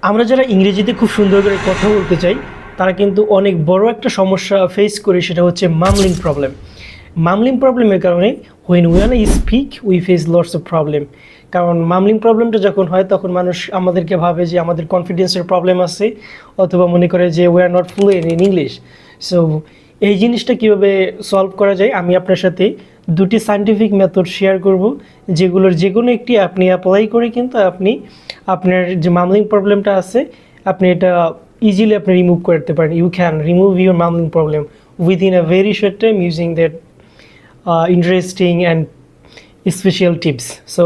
আমরা যারা ইংরেজিতে খুব সুন্দর করে কথা বলতে চাই তারা কিন্তু অনেক বড় একটা সমস্যা ফেস করি, সেটা হচ্ছে মামলিং প্রবলেম। মামলিং প্রবলেমের কারণে when we want speak we face lots of problem. কারণ মামলিং প্রবলেমটা যখন হয় তখন মানুষ আমাদেরকে ভাবে যে আমাদের কনফিডেন্সের প্রবলেম আছে, অথবা মনে করে যে we are not fluent in English. So এই জিনিসটা কীভাবে সলভ করা যায়, আমি আপনার সাথে দুটি সায়েন্টিফিক মেথড শেয়ার করব, যেগুলোর যে কোনো একটি আপনি অ্যাপ্লাই করে কিন্তু আপনি আপনার যে মামলিং প্রবলেমটা আছে আপনি এটা ইজিলি আপনি রিমুভ করতে পারেন। You can remove your mumbling problem within a very short time using that interesting and special tips. So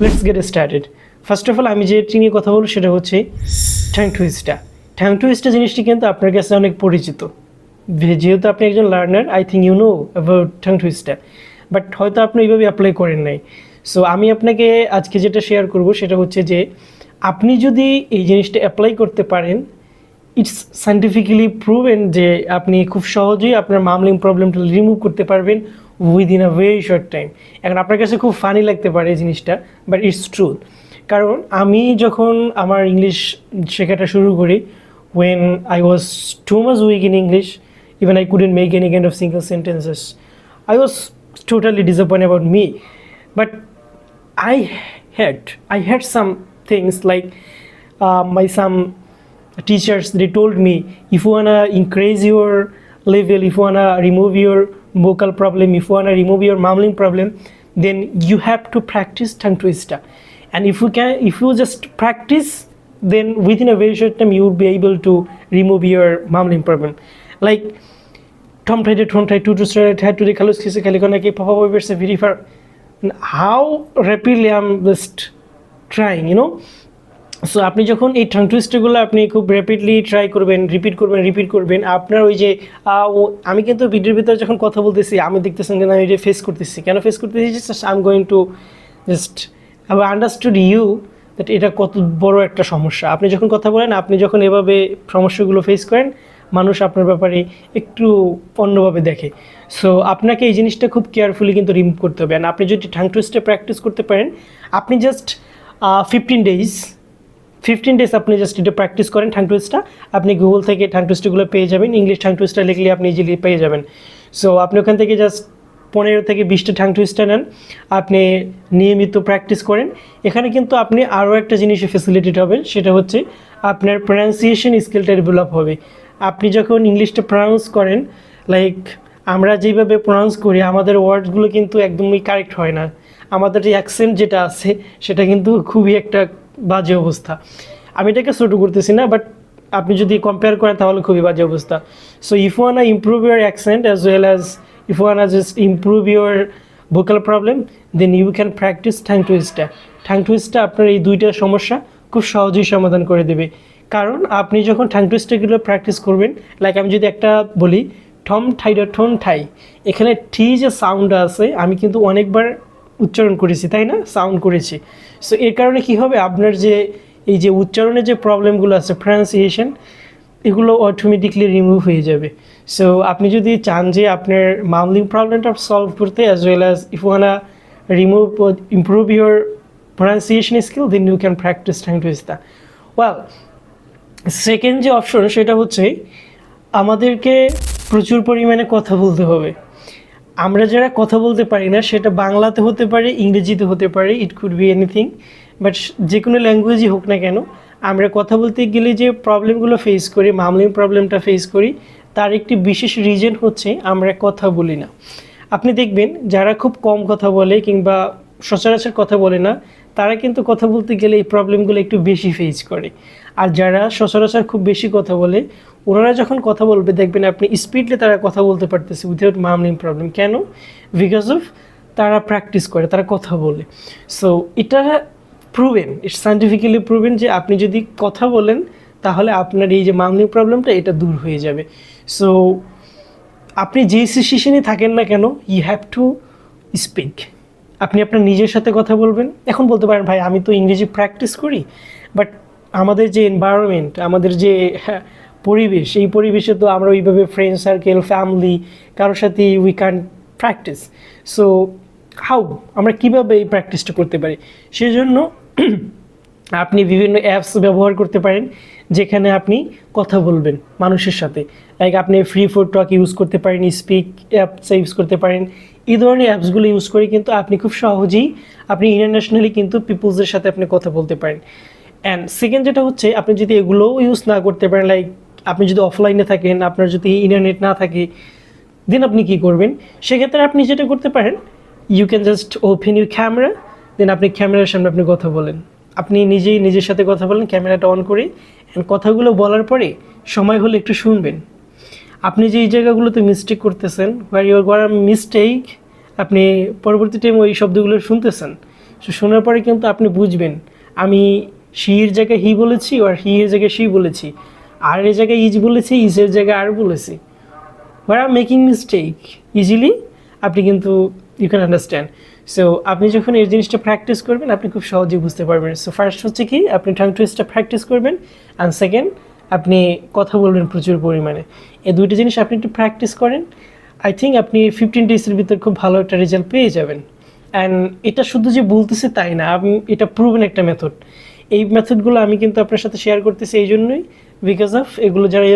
let's get started. First of all আমি যেটি নিয়ে কথা বলবো সেটা হচ্ছে ঠাং টুইস্টা। ঠাং টুইস্টা জিনিসটি কিন্তু আপনার কাছে অনেক পরিচিত, যেহেতু আপনি একজন learner. I think you know about tongue twister, but হয়তো আপনি এইভাবে অ্যাপ্লাই করেন নাই। সো আমি আপনাকে আজকে যেটা শেয়ার করব সেটা হচ্ছে যে আপনি যদি এই জিনিসটা অ্যাপ্লাই করতে পারেন, ইটস সায়েন্টিফিক্যালি প্রুভেন যে আপনি খুব সহজেই আপনার মামলিং প্রবলেমটা রিমুভ করতে পারবেন within a very short time. এখন আপনার কাছে খুব ফানি লাগতে পারে এই জিনিসটা, বাট ইটস ট্রুথ। কারণ আমি যখন আমার ইংলিশ শেখাটা শুরু করি, when I was too much weak in English, even I couldn't make any kind of single sentences. I was totally disappointed about me. But I had some things like some teachers, they told me, if you wanna increase your level, if you wanna remove your vocal problem, if you wanna remove your mumbling problem, then you have to practice tongue twister. And if you just practice, then within a very short time you will be able to remove your mumbling problem. Like Tom tried to start had to the colors kiss kalikona ke papa was a very far. How rapidly I'm just trying, you know. So আপনি যখন এই ঠাং টুইস্টগুলো আপনি খুব rapidly try করবেন, repeat করবেন, আপনার ওই যে আমি কিন্তু ভিডিওর ভিতরে যখন কথা বলতেছি আমি দেখতেছেন কিন্তু আমি এটা ফেস করতেছি। কেন ফেস করতেছি? Just I am going to just I understood you that এটা কত বড় একটা সমস্যা। আপনি যখন কথা বলেন, আপনি যখন এভাবে সমস্যাগুলো ফেস করেন, মানুষ আপনার ব্যাপারে একটু অন্যভাবে দেখে। সো আপনাকে এই জিনিসটা খুব কেয়ারফুলি কিন্তু রিমুভ করতে হবে। আর আপনি যদি ঠাং টুইস্টে প্র্যাকটিস করতে পারেন, আপনি জাস্ট 15 ডেজ আপনি জাস্ট এটা প্র্যাকটিস করেন ঠাং টুইস্টটা, আপনি গুগল থেকে ঠাং টুইস্টগুলো পেয়ে যাবেন। ইংলিশ ঠাং টুইস্টটা লিখলে আপনি ইজিলি পেয়ে যাবেন। সো আপনি ওখান থেকে জাস্ট 15 থেকে 20টা ঠাং টুইস্টটা নেন, আপনি নিয়মিত প্র্যাকটিস করেন। এখানে কিন্তু আপনি আরও একটা জিনিসের ফেসিলিটিড হবেন, সেটা হচ্ছে আপনার প্রনাউন্সিয়েশন স্কিলটা ডেভেলপ হবে। আপনি যখন ইংলিশটা প্রনাউন্স করেন, লাইক আমরা যেভাবে প্রনাউন্স করি আমাদের ওয়ার্ডসগুলো কিন্তু একদমই কারেক্ট হয় না। আমাদের যে অ্যাকসেন্ট যেটা আছে সেটা কিন্তু খুবই একটা বাজে অবস্থা। আমি এটাকে ছোটো করতেছি না, বাট আপনি যদি কম্পেয়ার করেন তাহলে খুবই বাজে অবস্থা। So if you wanna improve your accent as well as if you wanna just improve your vocal problem, then you can practice tongue টুইস্টটা। ঠাং টুইস্টটা আপনার এই দুইটা সমস্যা খুব সহজেই সমাধান করে দেবে। কারণ আপনি যখন ঠাং টুইস্টগুলো প্র্যাকটিস করবেন, লাইক আমি যদি একটা বলি ঠম ঠাইডা ঠোন ঠাই, এখানে ঠি যে সাউন্ড আছে আমি কিন্তু অনেকবার উচ্চারণ করেছি, তাই না? সাউন্ড করেছি। সো এর কারণে কি হবে, আপনার যে এই যে উচ্চারণের যে প্রবলেমগুলো আছে, প্রনাউন্সিয়েশন, এগুলো অটোমেটিকলি রিমুভ হয়ে যাবে। সো আপনি যদি চান যে আপনার মামলিং প্রবলেমটা সলভ করতে, as well as if wanna remove improve your pronunciation skill, then you can practice tongue টুইস্টটা। ওয়েল, সেকেন্ড যে অপশন সেটা হচ্ছে আমাদেরকে প্রচুর পরিমাণে কথা বলতে হবে। আমরা যারা কথা বলতে পারি না, সেটা বাংলাতে হতে পারে, ইংরেজিতে হতে পারে, it could be anything, but যে কোনো ল্যাঙ্গুয়েজই হোক না কেন, আমরা কথা বলতে গেলে যে প্রবলেমগুলো ফেস করি, মামলিং প্রবলেমটা ফেস করি, তার একটি বিশেষ রিজন হচ্ছে আমরা কথা বলি না। আপনি দেখবেন যারা খুব কম কথা বলে কিংবা সচরাচর কথা বলে না, তারা কিন্তু কথা বলতে গেলে এই প্রবলেমগুলো একটু বেশি ফেস করে। আর যারা সচরাচর খুব বেশি কথা বলে, ওনারা যখন কথা বলবে দেখবেন আপনি স্পিডলি তারা কথা বলতে পারতেছে উইথাউট মামলিং প্রবলেম। কেন? বিকজ অফ তারা প্র্যাকটিস করে, তারা কথা বলে। সো এটা প্রুভেন, ইটস সায়েন্টিফিক্যালি প্রুভেন যে আপনি যদি কথা বলেন তাহলে আপনার এই যে মামলিং প্রবলেমটা এটা দূর হয়ে যাবে। সো আপনি যেই সিচুয়েশনে থাকেন না কেন, ইউ হ্যাভ টু স্পিক। আপনি আপনার নিজের সাথে কথা বলবেন। এখন বলতে পারেন, ভাই আমি তো ইংরেজি প্র্যাকটিস করি, বাট আমাদের যে এনভায়রনমেন্ট, আমাদের যে পরিবেশ, এই পরিবেশে তো আমরা ওইভাবে ফ্রেন্ড সার্কেল, ফ্যামিলি, কারোর সাথে we can practise. So how আমরা কীভাবে এই প্র্যাকটিসটা করতে পারি? সেজন্য আপনি বিভিন্ন অ্যাপস ব্যবহার করতে পারেন যেখানে আপনি কথা বলবেন মানুষের সাথে, লাইক আপনি ফ্রি ফর টক ইউজ করতে পারেন, স্পিক অ্যাপস ইউজ করতে পারেন। এই ধরনের অ্যাপসগুলো ইউজ করে কিন্তু আপনি খুব সহজেই আপনি ইন্টারন্যাশনালি কিন্তু পিপলসদের সাথে আপনি কথা বলতে পারেন। অ্যান্ড সেকেন্ড যেটা হচ্ছে, আপনি যদি এগুলোও ইউজ না করতে পারেন, লাইক আপনি যদি অফলাইনে থাকেন, আপনার যদি ইন্টারনেট না থাকে, দেন আপনি কী করবেন? সেক্ষেত্রে আপনি যেটা করতে পারেন, you can just open your camera, then আপনি ক্যামেরার সামনে আপনি কথা বলেন, আপনি নিজেই নিজের সাথে কথা বলেন ক্যামেরাটা অন করে। অ্যান্ড কথাগুলো বলার পরে সময় হলে একটু শুনবেন। আপনি যে এই জায়গাগুলোতে মিস্টেক করতেছেন, ওয়ার ইউর গড় মিস্টেক, আপনি পরবর্তী টাইম ওই শব্দগুলো শুনতেছেন। সো শোনার পরে কিন্তু আপনি বুঝবেন আমি শির জায়গায় হি বলেছি, আর হি এর জায়গায় শি বলেছি, আর এর জায়গায় ইজ বলেছি, ইজের জায়গায় আর বলেছি। Were are making mistake easily আপনি কিন্তু ইউ ক্যান আন্ডারস্ট্যান্ড। সো আপনি যখন এই জিনিসটা প্র্যাকটিস করবেন, আপনি খুব সহজেই বুঝতে পারবেন। সো ফার্স্ট হচ্ছে কি, আপনি টাং টুইস্টটা প্র্যাকটিস করবেন, অ্যান্ড সেকেন্ড আপনি কথা বলবেন প্রচুর পরিমাণে। এই দুইটা জিনিস আপনি একটু প্র্যাকটিস করেন, আই থিঙ্ক আপনি 15 ডেজের ভিতর খুব ভালো একটা রেজাল্ট পেয়ে যাবেন। অ্যান্ড এটা শুধু যে বলতেছে তাই না, আমি এটা প্রুভেন একটা মেথড। এই মেথডগুলো আমি কিন্তু আপনার সাথে শেয়ার করতেছি এই জন্যই, বিকজ অফ এগুলো যারা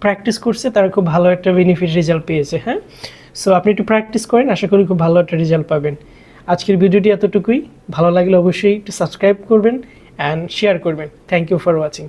প্র্যাকটিস করছে তারা খুব ভালো একটা বেনিফিট রেজাল্ট পেয়েছে। হ্যাঁ, সো আপনি একটু প্র্যাকটিস করেন, আশা করি খুব ভালো একটা রেজাল্ট পাবেন। আজকের ভিডিওটি এতটুকুই, ভালো লাগলে অবশ্যই একটু সাবস্ক্রাইব করবেন অ্যান্ড শেয়ার করবেন। Thank you for watching.